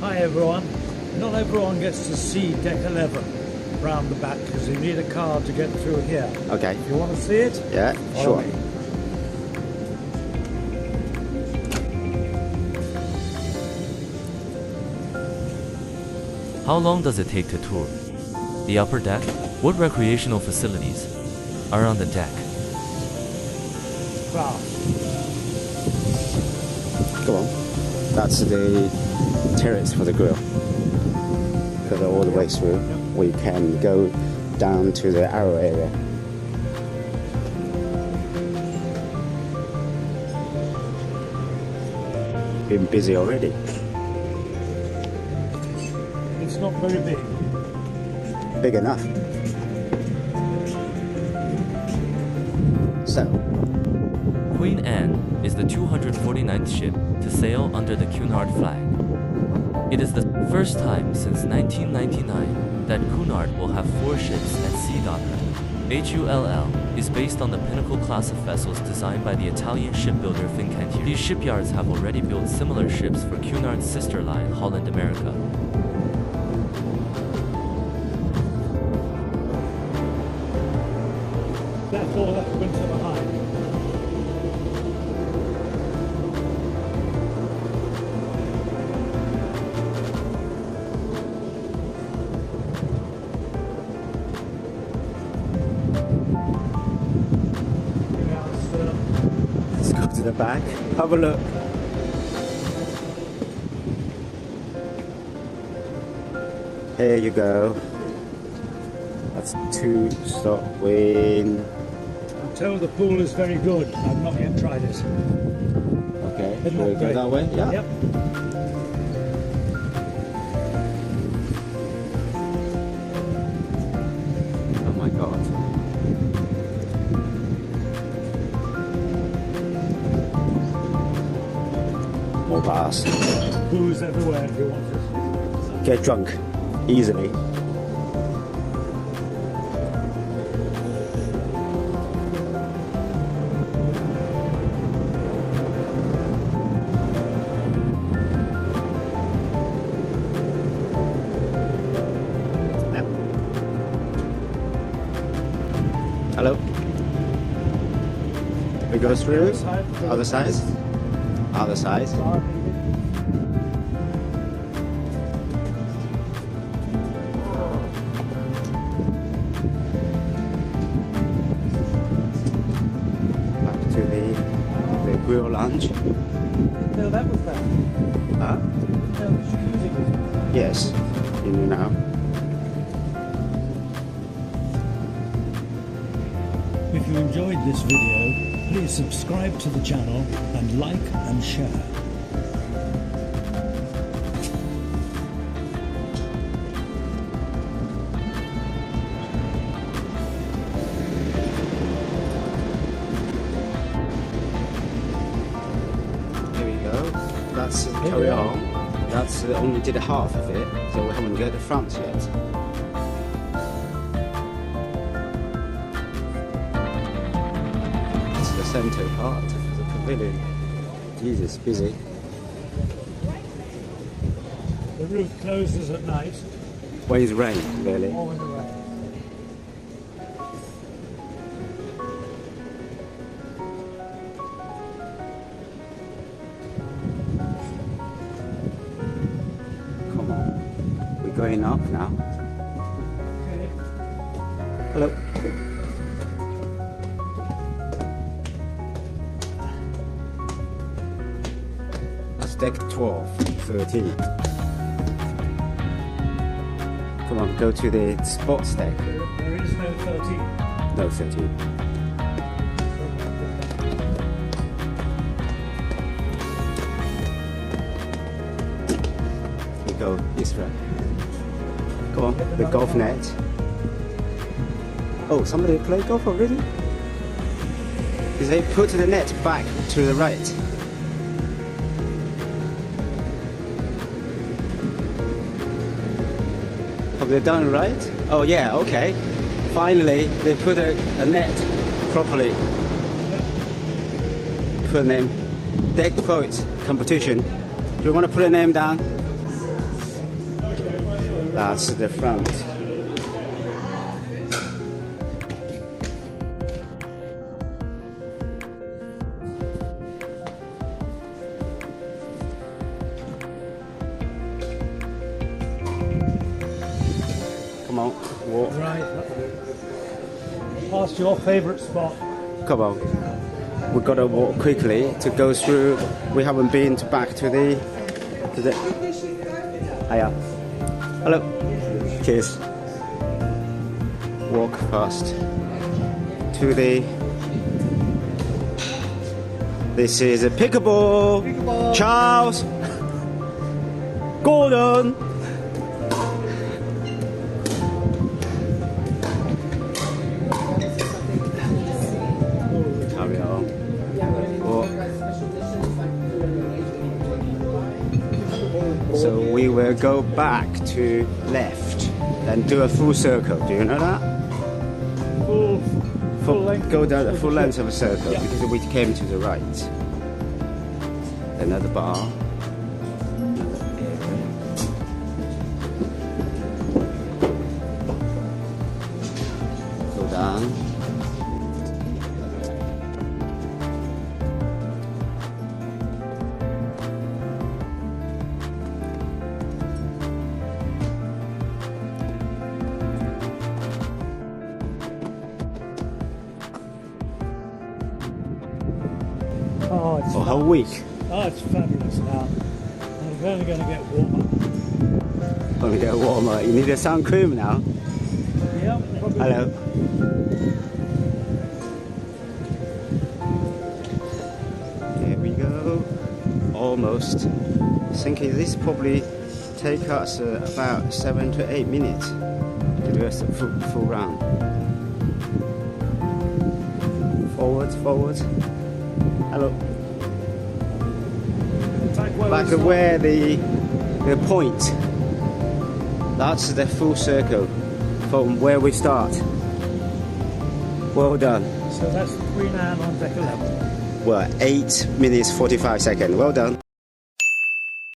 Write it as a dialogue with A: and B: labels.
A: Hi everyone. Not everyone gets to see deck 11 round the back because you need a car to get through here.
B: Okay.
A: If you want to see it?
B: Yeah,
A: follow
B: sure.
A: me.
C: How long does it take to tour? The upper deck? What recreational facilities are on the deck?
A: Wow.
B: Go on. That's the terrace for the grill. Go all the way through. We can go down to the arrow area. Been busy already.
A: It's not very big.
B: Big enough. So,
C: Queen Anne is the 249th ship to sail under the Cunard flag. It is the first time since 1999 that Cunard will have 4 ships at sea docker. HULL is based on the Pinnacle class of vessels designed by the Italian shipbuilder Fincantieri. These shipyards have already built similar ships for Cunard's sister line, Holland America.
A: That's all that winter behind.
B: let's go to the back. Have a look. Here you go. That's 2-stop wind.
A: I'm told the pool is very good. I've not yet tried it.
B: Okay,
A: Isn't
B: shall we
A: it
B: go
A: great?
B: that way? Yeah.
A: Yep.
B: Oh my god. More bars.
A: Booze everywhere if you want it.
B: Get drunk easily. Yep. Hello. We go through. Other side. Other side. Back to the grill lounge.
A: No, that was that.
B: Huh?
A: No, jacuzzi.
B: Yes. You know now.
A: If you enjoyed this video, please subscribe to the channel and like and share.
B: Here we go. That's carry on. That's only did half of it, so we haven't got the front yet. It's the center part of the pavilion. Jesus, busy.
A: The roof closes at night.
B: When it's rain, really.
A: Or in the rain.
B: Come on. We're going up now.
A: Okay.
B: Hello. That's deck 12, 13. Come on, go to the sports deck.
A: There is no 13.
B: No, 13. We go this way. Come on, the golf net. Oh, somebody play golf already? Is they put the net back to the right? Have they done it right? Oh yeah, okay. Finally, they put a net properly. Put a name. Deck quote competition. Do you want to put a name down? That's the front. Come on, walk.
A: Right. Past your favourite spot.
B: Come on. We've got to walk quickly to go through. We haven't been back to the. Hiya. Hello. Cheers. Walk fast to the. This is a pickleball. Charles. Gordon. Carry on. Walk. So we will go back to left and do a full circle. Do you know that?
A: Full length.
B: Go down the full length of a circle
A: Yeah.
B: because we came to the right. Another bar. Another area. Go down.
A: Oh, it's
B: Oh, how weak.
A: Oh, it's fabulous now. I'm only going to get warmer.
B: Gonna get warmer. You need a sun cream now.
A: Yeah, probably.
B: Hello. There we go. Almost. Thinking this probably take us about 7 to 8 minutes to do a full round. Forward, forward. Hello. Back to where the point. That's the full circle from where we start. Well done.
A: So that's Queen Anne on deck 11.
B: Well, 8 minutes 45 seconds. Well done.